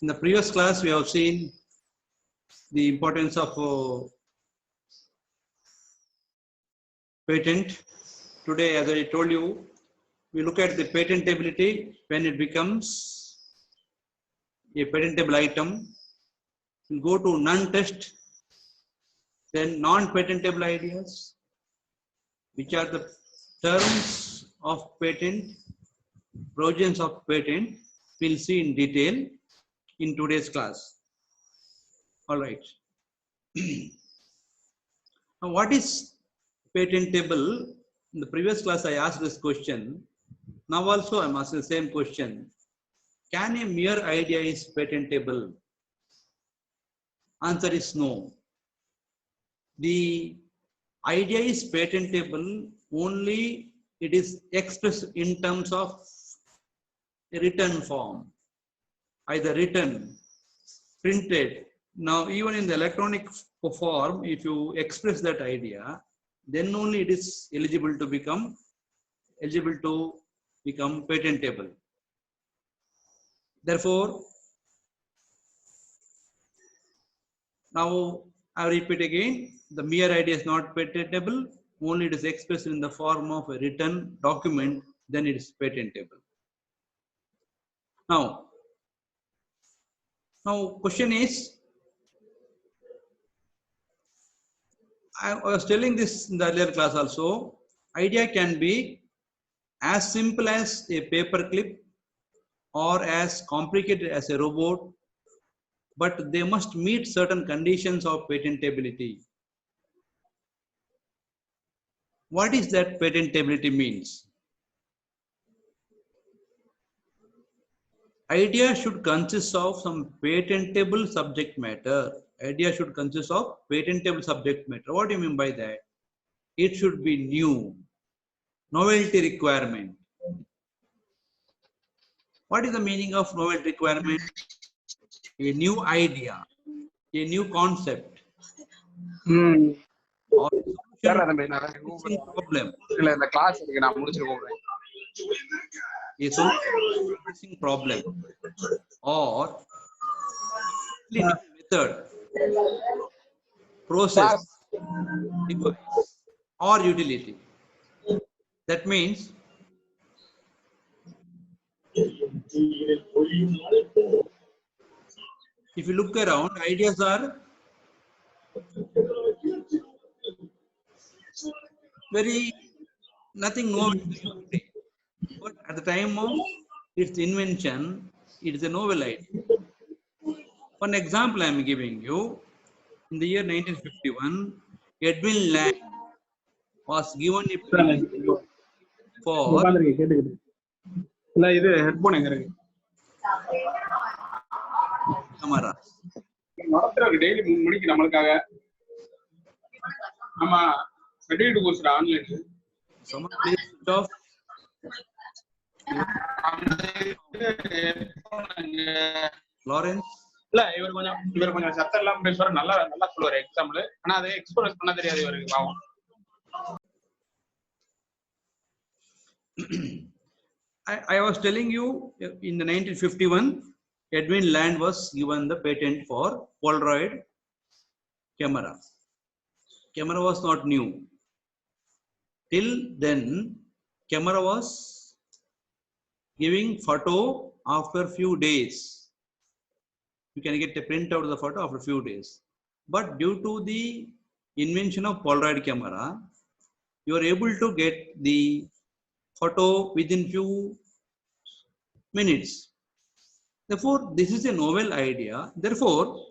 In the previous class, we have seen the importance of patent. Today, as I told you, we look at the patentability when it becomes a patentable item. We go to non-test, then non-patentable ideas, which are the terms of patent, provisions of patent. We'll see in detail in today's class. All right. Now, what is patentable? In the previous class, I asked this question. Now also, I'm asking the same question. Can a mere idea is patentable? Answer is no. The idea is patentable only it is expressed in terms of a written form, either written, printed. Now, even in the electronic form, if you express that idea, then only it is eligible to become patentable. Therefore, now I repeat again, the mere idea is not patentable, only it is expressed in the form of a written document, then it is patentable. Now question is, I was telling this in the earlier class also, idea can be as simple as a paper clip or as complicated as a robot, but they must meet certain conditions of patentability. What is that patentability means? Idea should consist of some patentable subject matter. Idea should consist of patentable subject matter. What do you mean by that? It should be new. Novelty requirement. What is the meaning of novelty requirement? A new idea, a new concept, or a problem. A solution problem, or method, process, device, or utility. That means if you look around, ideas are very nothing novel. But at the time of its invention, it is a novel idea. One example I am giving you. In the year 1951, Edwin Land was given a patent for camera. Someone please switch off. Lawrence. I was telling you in the 1951, Edwin Land was given the patent for Polaroid camera. Camera was not new. Till then, camera was giving photo after few days. You can get a print out of the photo after few days. But due to the invention of Polaroid camera, you are able to get the photo within few minutes. Therefore, this is a novel idea. Therefore,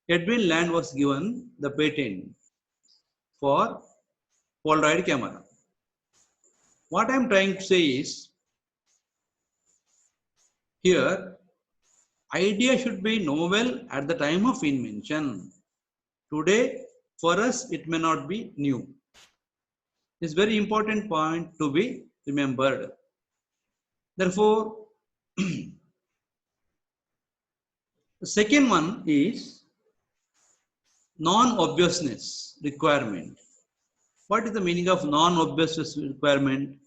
Edwin Land was given the patent for Polaroid camera. What I am trying to say is, here, idea should be novel at the time of invention. Today, for us, it may not be new. It's very important point to be remembered. Therefore, the second one is non-obviousness requirement. What is the meaning of non-obviousness requirement?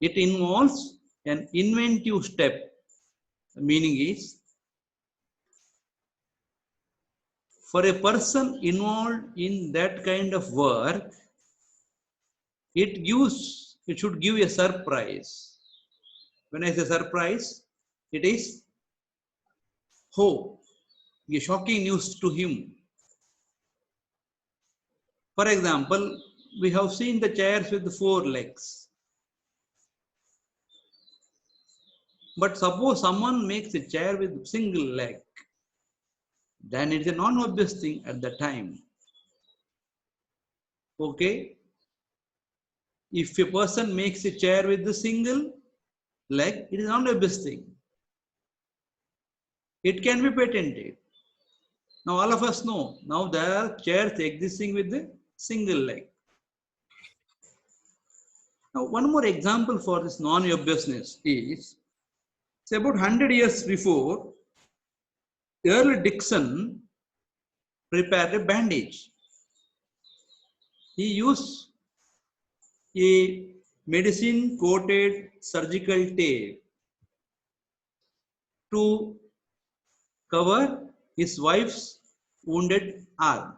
It involves an inventive step. The meaning is For a person involved in that kind of work, it should give a surprise. When I say surprise, it is a shocking news to him. For example, we have seen the chairs with 4 legs. But suppose someone makes a chair with single leg, then it's a non-obvious thing at the time. Okay? If a person makes a chair with the single leg, it is not a obvious thing. It can be patented. Now all of us know, now there are chairs existing with the single leg. Now one more example for this non-obviousness is, say about 100 years before, Earl Dixon prepared a bandage. He used a medicine coated surgical tape to cover his wife's wounded arm.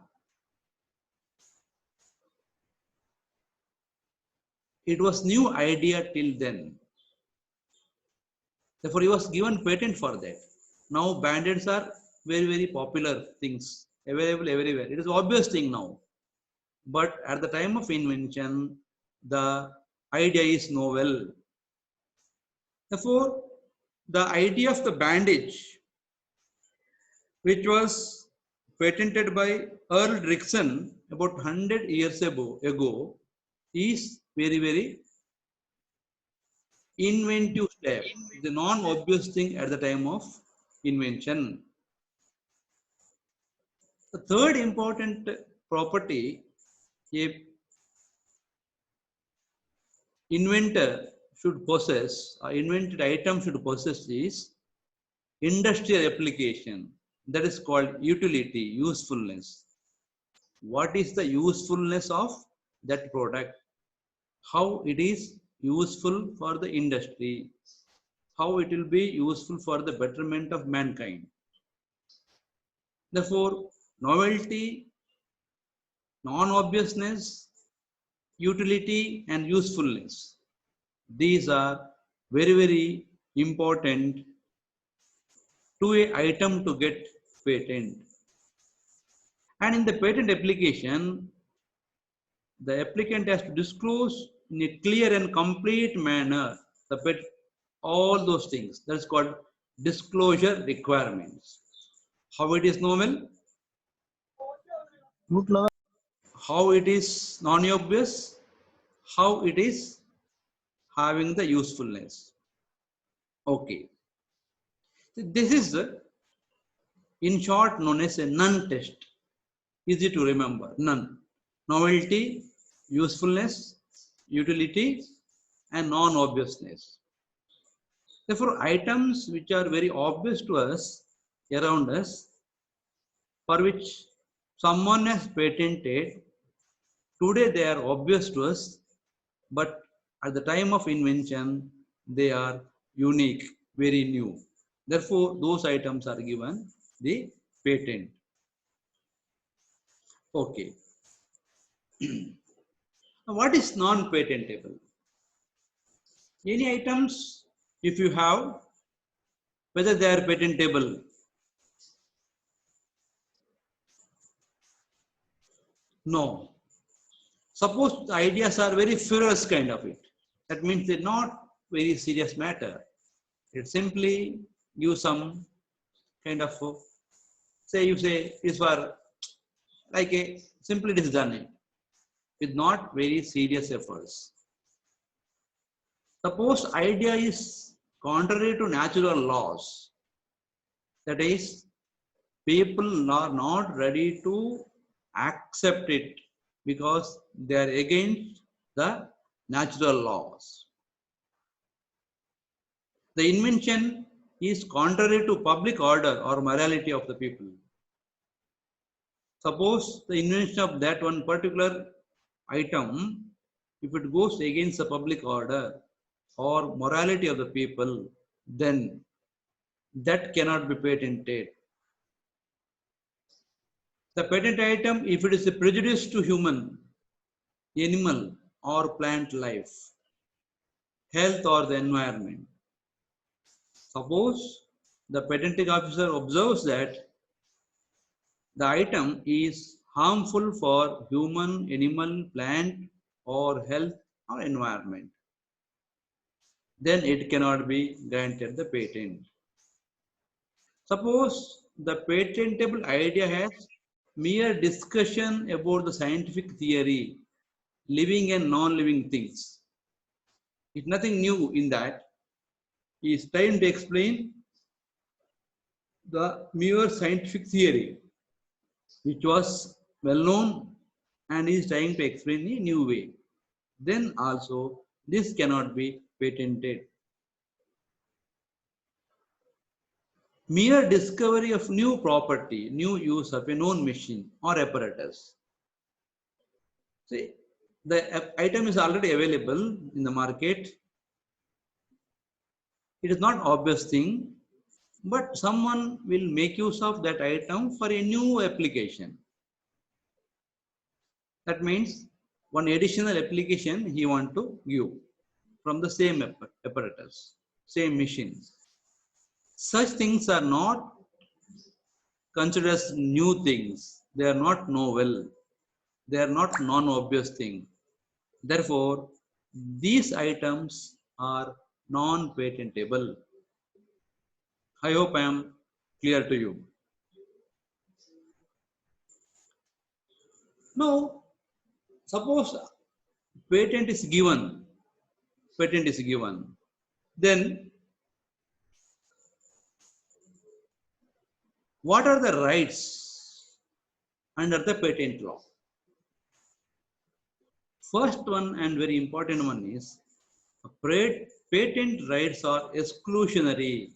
It was new idea till then. Therefore, he was given patent for that. Now, band-aids are very, very popular things, available everywhere. It is obvious thing now. But at the time of invention, the idea is novel. Therefore, the idea of the bandage, which was patented by Earl Dixon about 100 years ago, is very, very inventive step, the non-obvious thing at the time of invention. The third important property a inventor should possess, or invented item should possess is industrial application. That is called utility, usefulness. What is the usefulness of that product? How it is useful for the industry? How it will be useful for the betterment of mankind? Therefore, novelty, non-obviousness, utility and usefulness. These are very, very important to an item to get patent. And in the patent application, the applicant has to disclose in a clear and complete manner all those things. That's called disclosure requirements. How it is novel, how it is non-obvious, how it is having the usefulness. Okay. This is, in short, known as a none test. Easy to remember, none. Novelty, usefulness, utility, and non-obviousness. Therefore, items which are very obvious to us, around us, for which someone has patented, today they are obvious to us, but at the time of invention, they are unique, very new. Therefore, those items are given the patent. Okay. What is non-patentable? Any items, if you have, whether they are patentable. No. Suppose the ideas are very frivolous kind of it. That means they're not very serious matter. It simply give some kind of, say you say is for like a simply it is done it with not very serious efforts. Suppose idea is contrary to natural laws. That is, people are not ready to accept it because they are against the natural laws. The invention is contrary to public order or morality of the people. Suppose the invention of that one particular item, if it goes against the public order or morality of the people, then that cannot be patented. The patent item, if it is a prejudice to human, animal, or plant life, health, or the environment. Suppose the patenting officer observes that the item is harmful for human, animal, plant, or health or environment, then it cannot be granted the patent. Suppose the patentable idea has mere discussion about the scientific theory, living and non-living things. It's nothing new in that. He is trying to explain the mere scientific theory, which was well known, and he is trying to explain in a new way. Then also this cannot be patented. Mere discovery of new property, new use of a known machine or apparatus. See, the item is already available in the market. It is not obvious thing, but someone will make use of that item for a new application. That means one additional application he want to give from the same apparatus, same machines. Such things are not considered as new things. They are not novel. They are not non-obvious thing. Therefore, these items are non-patentable. I hope I am clear to you. Now, suppose patent is given. Patent is given. Then, what are the rights under the patent law? First one and very important one is patent rights are exclusionary.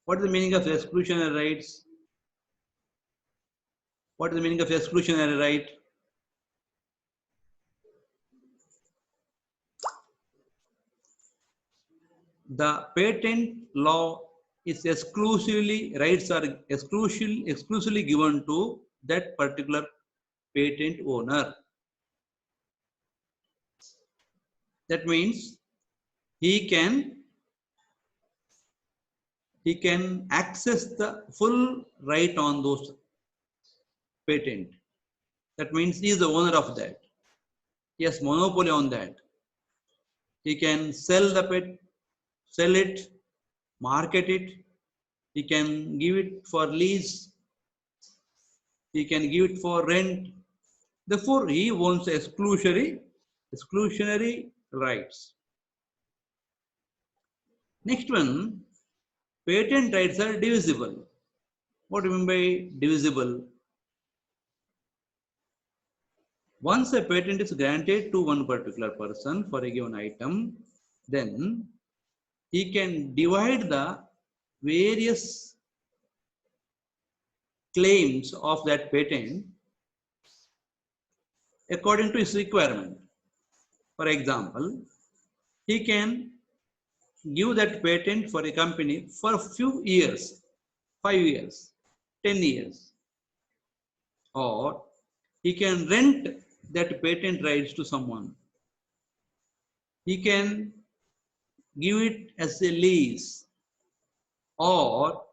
What is the meaning of exclusionary rights? What is the meaning of exclusionary right? The patent law is exclusively, rights are exclusively given to that particular patent owner. That means he can access the full right on those patent. That means he is the owner of that. He has monopoly on that. He can sell it, market it. He can give it for lease. He can give it for rent. Therefore, he owns exclusionary rights. Next one, patent rights are divisible. What do you mean by divisible? Once a patent is granted to one particular person for a given item, then he can divide the various claims of that patent according to his requirement. For example, he can give that patent for a company for a few years, 5 years, 10 years, or he can rent that patent rights to someone. He can give it as a lease, or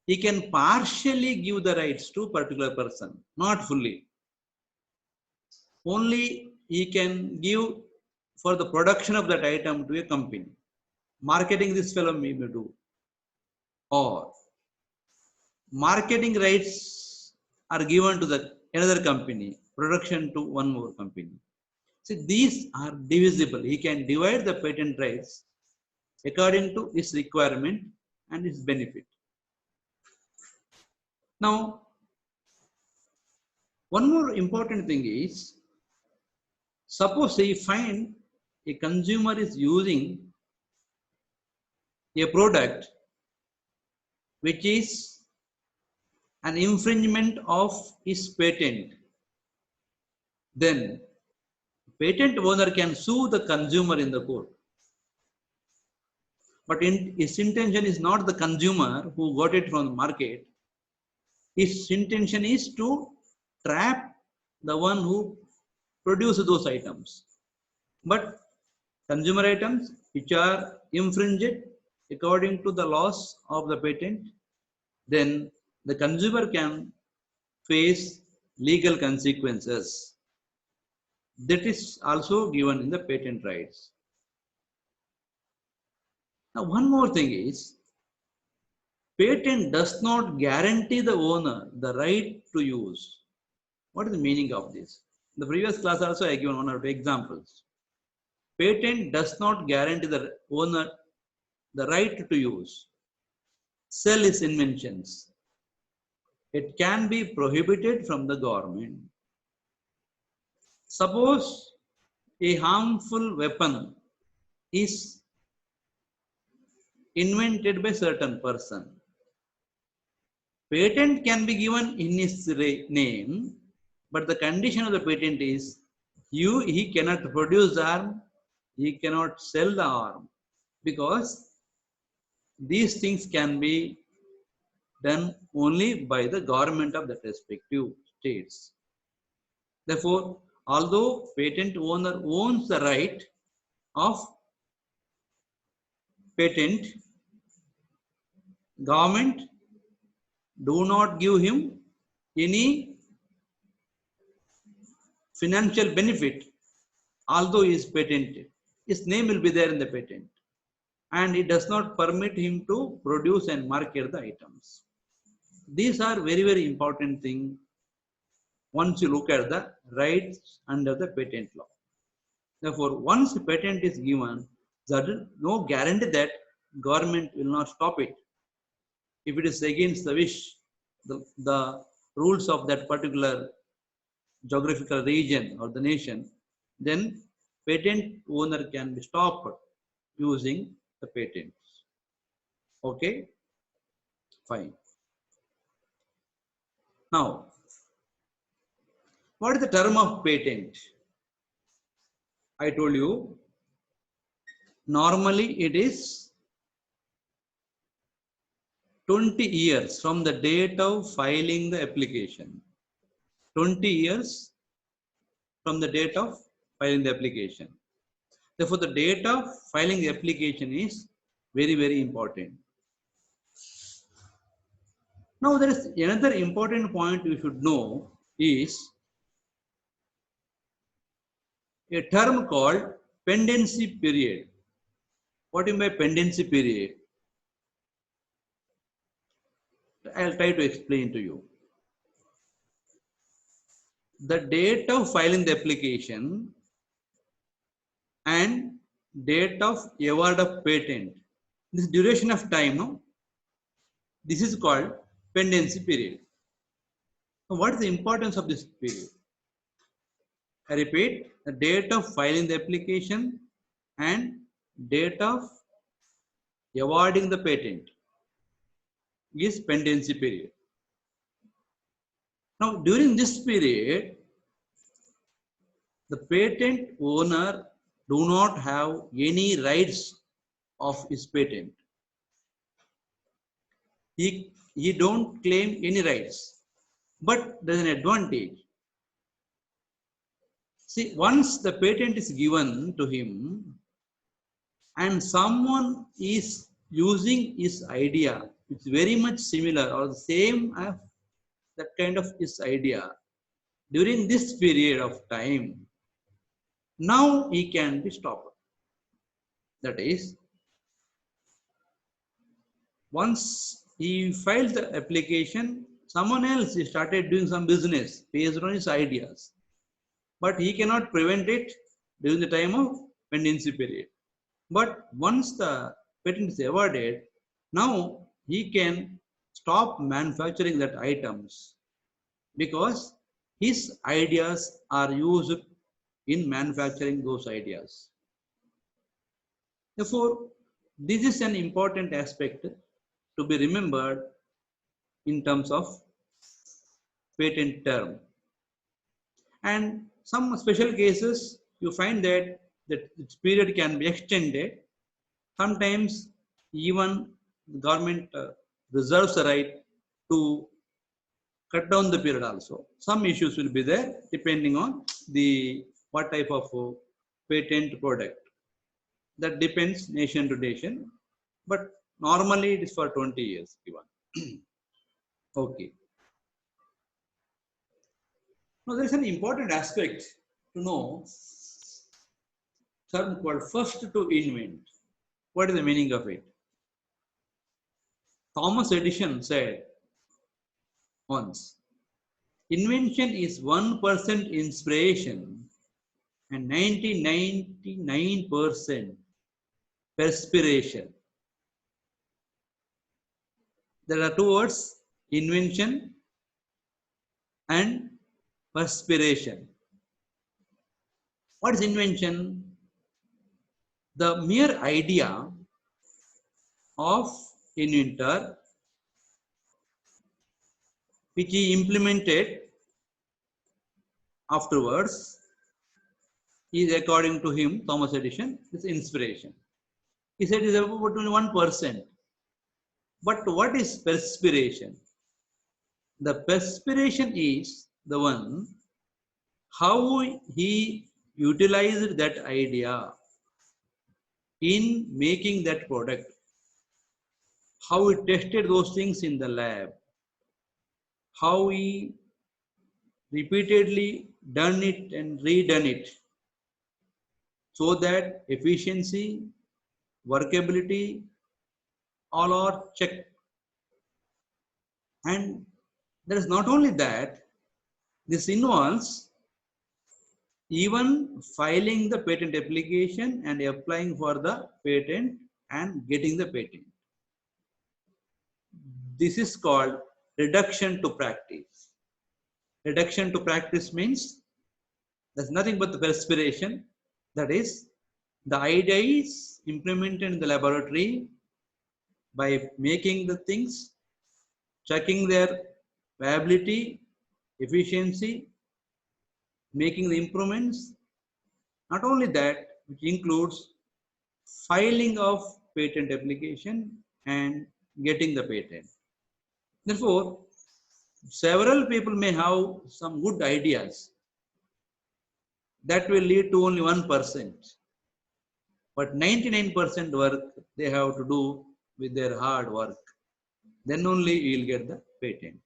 he can partially give the rights to a particular person, not fully. Only he can give for the production of that item to a company. Marketing this fellow may do, or marketing rights are given to the another company, production to one more company. See, these are divisible. He can divide the patent rights according to his requirement and his benefit. Now, one more important thing is, suppose he find a consumer is using a product which is an infringement of his patent, then patent owner can sue the consumer in the court. But his intention is not the consumer who got it from the market. His intention is to trap the one who produces those items. But consumer items which are infringed according to the laws of the patent, then the consumer can face legal consequences. That is also given in the patent rights. Now, one more thing is, patent does not guarantee the owner the right to use. What is the meaning of this? In the previous class also I given one or two examples. Patent does not guarantee the owner the right to use, sell his inventions. It can be prohibited from the government. Suppose a harmful weapon is invented by certain person. Patent can be given in his name, but the condition of the patent is he cannot produce the arm, he cannot sell the arm, because these things can be done only by the government of the respective states. Therefore, although patent owner owns the right of patent, government do not give him any financial benefit, although he is patented. His name will be there in the patent, and it does not permit him to produce and market the items. These are very, very important things once you look at the rights under the patent law. Therefore, once a patent is given, there is no guarantee that government will not stop it. If it is against the wish, the rules of that particular geographical region or the nation, then patent owner can be stopped using the patents. Okay, fine. Now, what is the term of patent? I told you, normally it is 20 years from the date of filing the application. 20 years from the date of filing the application. Therefore, the date of filing the application is very, very important. Now, there is another important point you should know is a term called pendency period. What do you mean by pendency period? I'll try to explain to you. The date of filing the application and date of award of patent. This duration of time, no? This is called pendency period. So what is the importance of this period? I repeat, the date of filing the application and date of awarding the patent is pendency period. Now, during this period, the patent owner do not have any rights of his patent. He don't claim any rights, but there's an advantage. See, once the patent is given to him and someone is using his idea, it's very much similar or the same as that kind of his idea during this period of time, now he can be stopped. That is, once he filed the application, someone else started doing some business based on his ideas, but he cannot prevent it during the time of pendency period. But once the patent is awarded, now he can stop manufacturing that items because his ideas are used in manufacturing those ideas. Therefore, this is an important aspect to be remembered in terms of patent term. And some special cases, you find that its period can be extended. Sometimes even the government reserves the right to cut down the period also. Some issues will be there depending on the what type of patent product. That depends nation to nation, but normally it is for 20 years given. Okay. Now there is an important aspect to know, term called first to invent. What is the meaning of it? Thomas Edison said once, invention is 1% inspiration and 99% perspiration. There are two words, invention and perspiration. What is invention? The mere idea of inventor which he implemented afterwards is, according to him, Thomas Edison, is inspiration. He said it is about only 1%. But what is perspiration? The perspiration is the one how he utilized that idea in making that product, how he tested those things in the lab, how he repeatedly done it and redone it, so that efficiency, workability, all are checked. And there is not only that, this involves even filing the patent application and applying for the patent and getting the patent. This is called reduction to practice. Reduction to practice means there's nothing but the perspiration. That is, the idea is implemented in the laboratory by making the things, checking their viability, efficiency, making the improvements. Not only that, which includes filing of patent application and getting the patent. Therefore, several people may have some good ideas that will lead to only 1%, but 99% work they have to do with their hard work. Then only you will get the patent.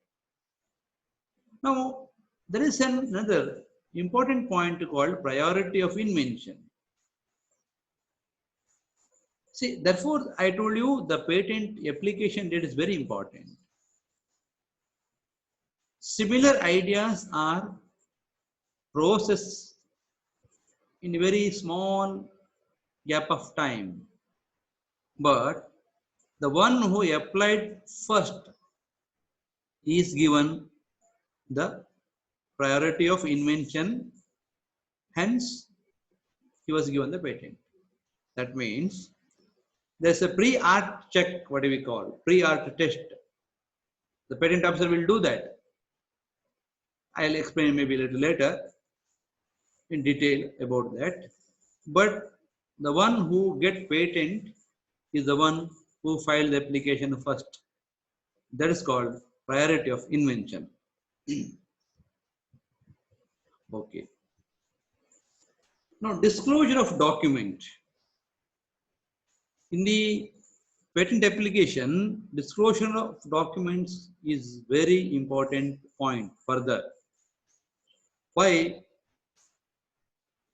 Now, there is another important point called priority of invention. See, therefore, I told you the patent application date is very important. Similar ideas are processed in a very small gap of time, but the one who applied first is given the priority of invention, hence he was given the patent. That means there's a pre-art check, what do we call pre-art test. The patent officer will do that. I'll explain maybe a little later in detail about that. But the one who gets patent is the one who filed the application first. That is called priority of invention. Okay. Now, disclosure of document. In the patent application, disclosure of documents is very important point further. Why?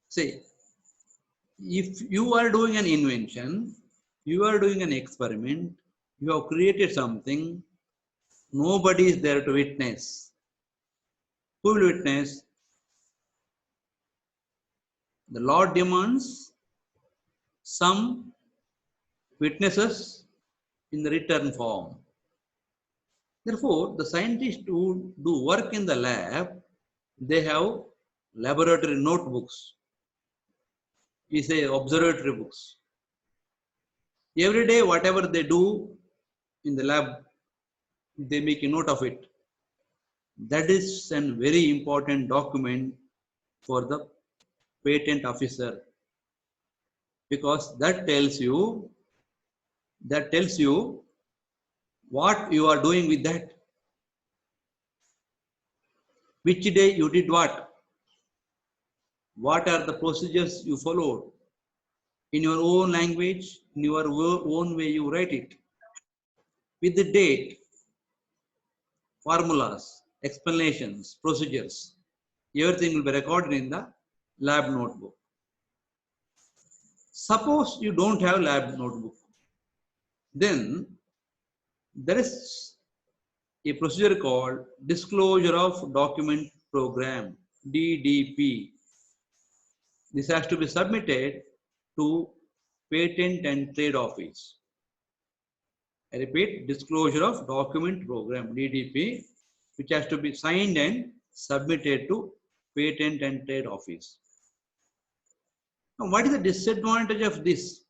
Say, if you are doing an invention, you are doing an experiment, you have created something, nobody is there to witness. Who will witness? The law demands some witnesses in the written form. Therefore, the scientists who do work in the lab, they have laboratory notebooks. We say observatory books. Every day, whatever they do in the lab, they make a note of it. That is a very important document for the patent officer, because that tells you what you are doing with that. which day you did what are the procedures you followed in your own language, in your own way you write it, with the date, formulas, explanations, procedures. Everything will be recorded in the lab notebook. Suppose you don't have lab notebook, then there is a procedure called Disclosure of Document Program, DDP. This has to be submitted to Patent and Trade Office. I repeat, Disclosure of Document Program, DDP, which has to be signed and submitted to Patent and Trade Office. Now, what is the disadvantage of this?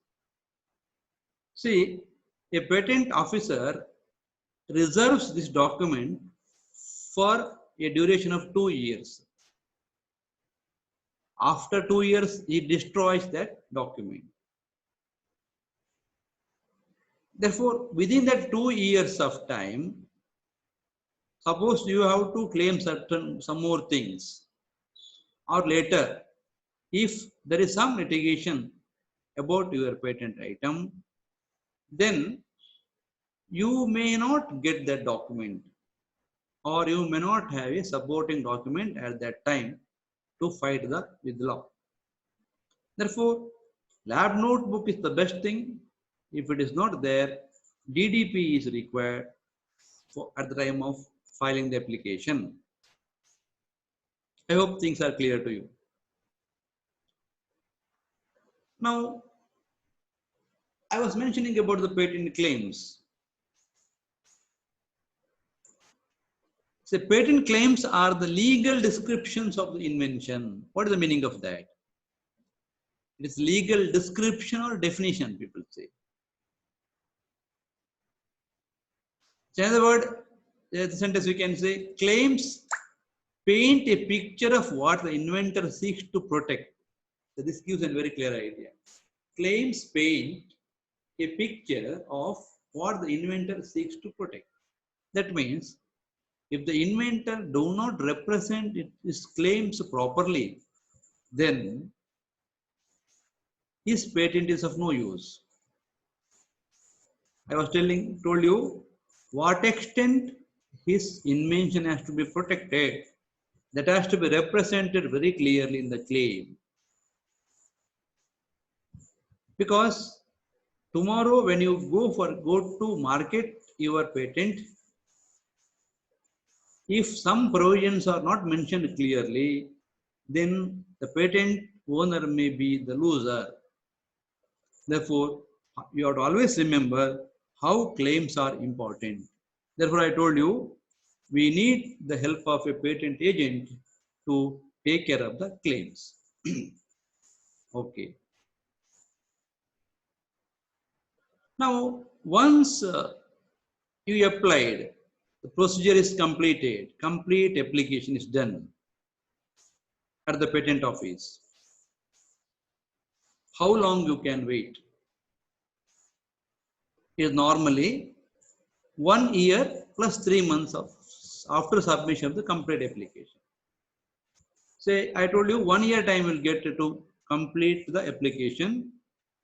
See, a patent officer reserves this document for a duration of 2 years. After 2 years, he destroys that document. Therefore, within that 2 years of time, suppose you have to claim some more things, or later, if there is some litigation about your patent item, then you may not get that document, or you may not have a supporting document at that time to fight with law. Therefore, lab notebook is the best thing. If it is not there, DDP is required at the time of filing the application. I hope things are clear to you. Now, I was mentioning about the patent claims. So, patent claims are the legal descriptions of the invention. What is the meaning of that? It is legal description or definition, people say. So, in other words, the sentence we can say, claims paint a picture of what the inventor seeks to protect. So this gives a very clear idea. Claims paint a picture of what the inventor seeks to protect. That means, if the inventor do not represent his claims properly, then his patent is of no use. I was told you what extent his invention has to be protected. That has to be represented very clearly in the claim. Because tomorrow when you go to market your patent, if some provisions are not mentioned clearly, then the patent owner may be the loser. Therefore, you have to always remember how claims are important. Therefore, I told you, we need the help of a patent agent to take care of the claims. Okay. Now, once you applied, the procedure is completed, complete application is done at the patent office. How long you can wait? Is normally 1 year plus 3 months after submission of the complete application. Say, I told you 1 year time will get to complete the application,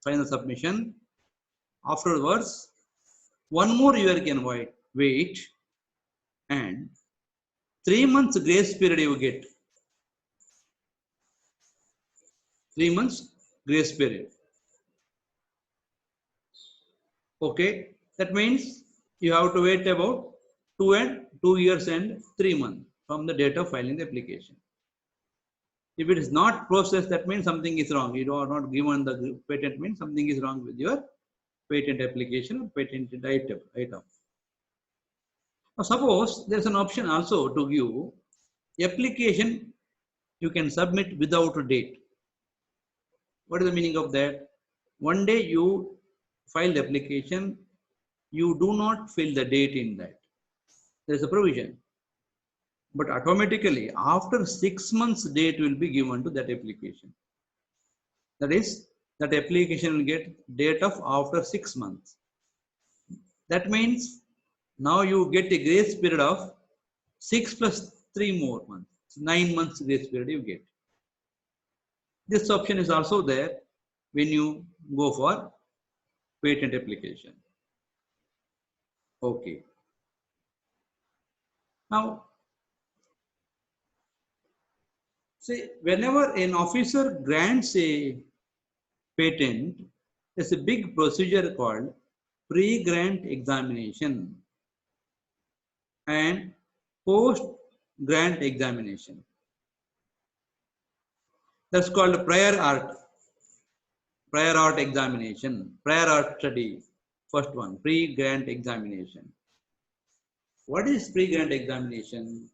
final submission. Afterwards, 1 more year can wait, and 3 months grace period you get. 3 months grace period. Okay, that means you have to wait about 2 years and 3 months from the date of filing the application. If it is not processed, that means something is wrong. You are not given the patent, means something is wrong with your patent application or patented item. Now, suppose there is an option also to give application you can submit without a date. What is the meaning of that? One day you file the application, you do not fill the date in that. There is a provision. But automatically, after 6 months, date will be given to that application. That is, that application will get date of after 6 months. That means now you get a grace period of 6 plus 3 more months, 9 months grace period you get. This option is also there when you go for patent application. Okay. Now, say whenever an officer grants a patent, there's a big procedure called pre-grant examination and post-grant examination. That's called prior art examination, prior art study. First one, pre-grant examination. What is pre-grant examination?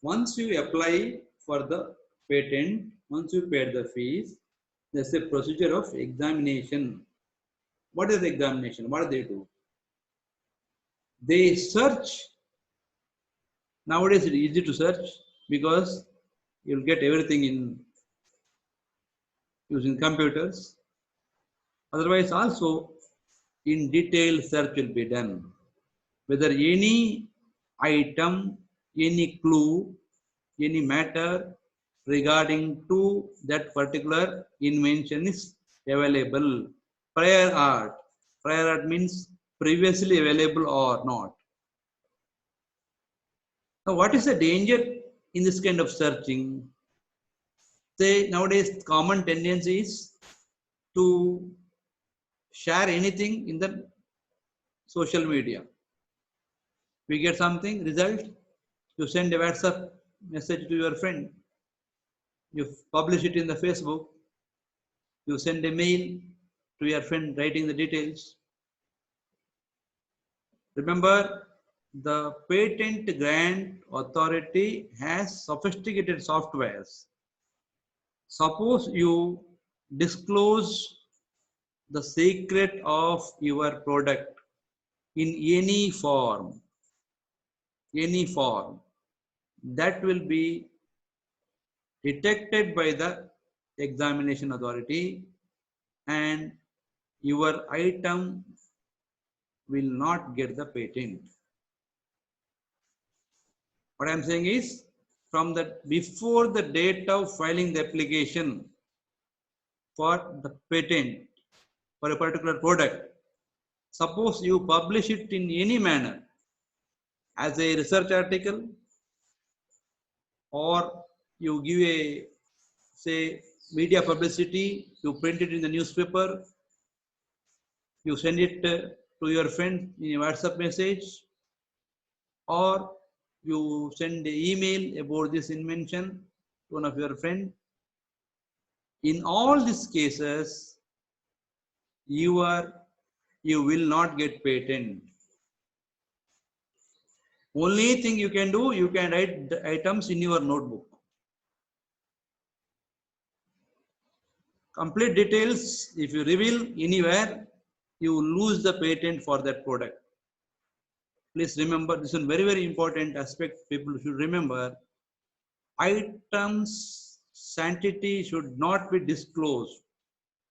Once you apply for the patent, once you paid the fees, there's a procedure of examination. What is the examination? What do they do? They search. Nowadays it's easy to search because you'll get everything in using computers. Otherwise also in detail search will be done. Whether any item, any clue, any matter regarding to that particular invention is available. Prior art means previously available or not. Now what is the danger in this kind of searching? Say nowadays common tendency is to share anything in the social media. We get something, result, you send a WhatsApp message to your friend, you publish it in the Facebook, you send a mail to your friend writing the details. Remember, the patent grant authority has sophisticated softwares. Suppose you disclose the secret of your product in any form, that will be detected by the examination authority and your item will not get the patent. What I am saying is, from the before the date of filing the application for the patent for a particular product, suppose you publish it in any manner as a research article, or you give a, say, media publicity, you print it in the newspaper, you send it to your friend in a WhatsApp message, or you send an email about this invention to one of your friends. In all these cases, you will not get patent. Only thing you can do, you can write the items in your notebook. Complete details, if you reveal anywhere, you lose the patent for that product. Please remember, this is a very, very important aspect people should remember. Items sanctity should not be disclosed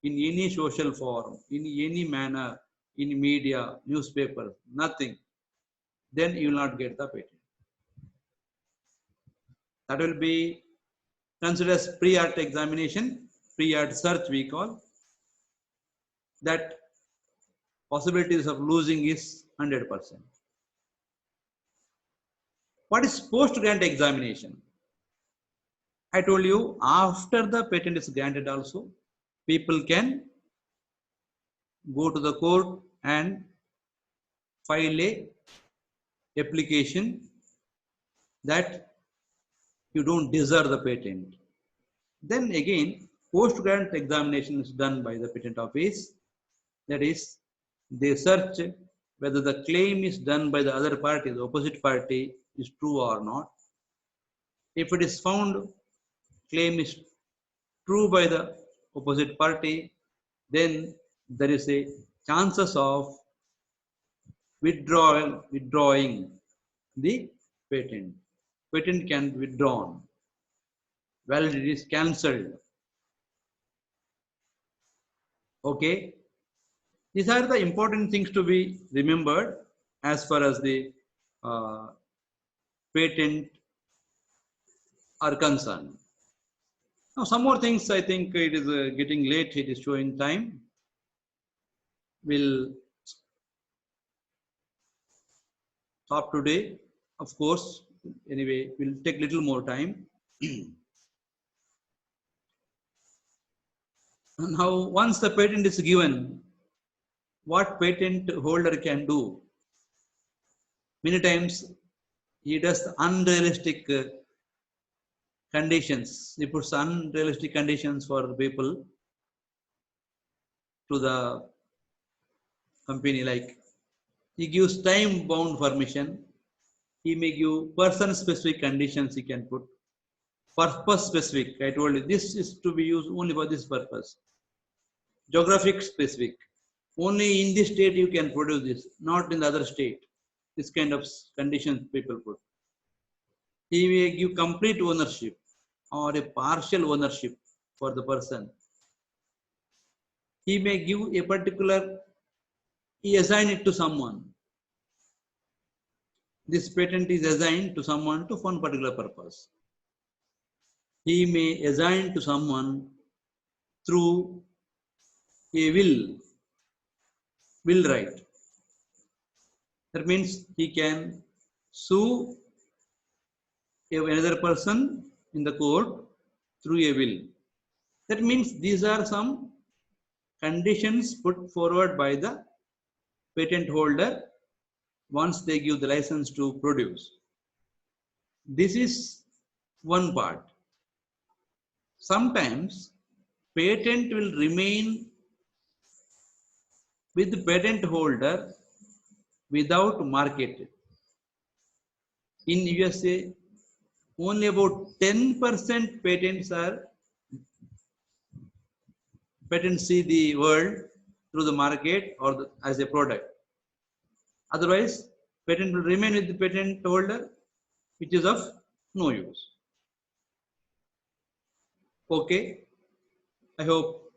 in any social forum, in any manner, in media, newspaper, nothing. Then you will not get the patent. That will be considered as pre-art examination, pre-art search we call. That possibilities of losing is 100%. What is post-grant examination? I told you after the patent is granted also, people can go to the court and file a application that you don't deserve the patent. Then again, post-grant examination is done by the patent office. That is, they search whether the claim is done by the other party, the opposite party, is true or not. If it is found claim is true by the opposite party, then there is a chances of withdrawing the patent. Patent can be withdrawn. Validity is cancelled. Okay. These are the important things to be remembered as far as the patent are concerned. Now, some more things. I think it is getting late. It is showing time. We'll stop today. Of course. Anyway, we'll take little more time. Now, once the patent is given, what patent holder can do? Many times he does unrealistic conditions. He puts unrealistic conditions for people to the company, like he gives time bound permission. He may give person specific conditions he can put. Purpose specific. I told you this is to be used only for this purpose. Geographic specific. Only in this state you can produce this, not in the other state. This kind of conditions people put. He may give complete ownership or a partial ownership for the person. He may give a particular, he assign it to someone. This patent is assigned to someone to one particular purpose. He may assign to someone through a will right. That means he can sue another person in the court through a will. That means these are some conditions put forward by the patent holder once they give the license to produce. This is one part. Sometimes patent will remain with the patent holder without market. In USA, only about 10% patents see the world through the market or as a product. Otherwise, patent will remain with the patent holder, which is of no use. Okay, I hope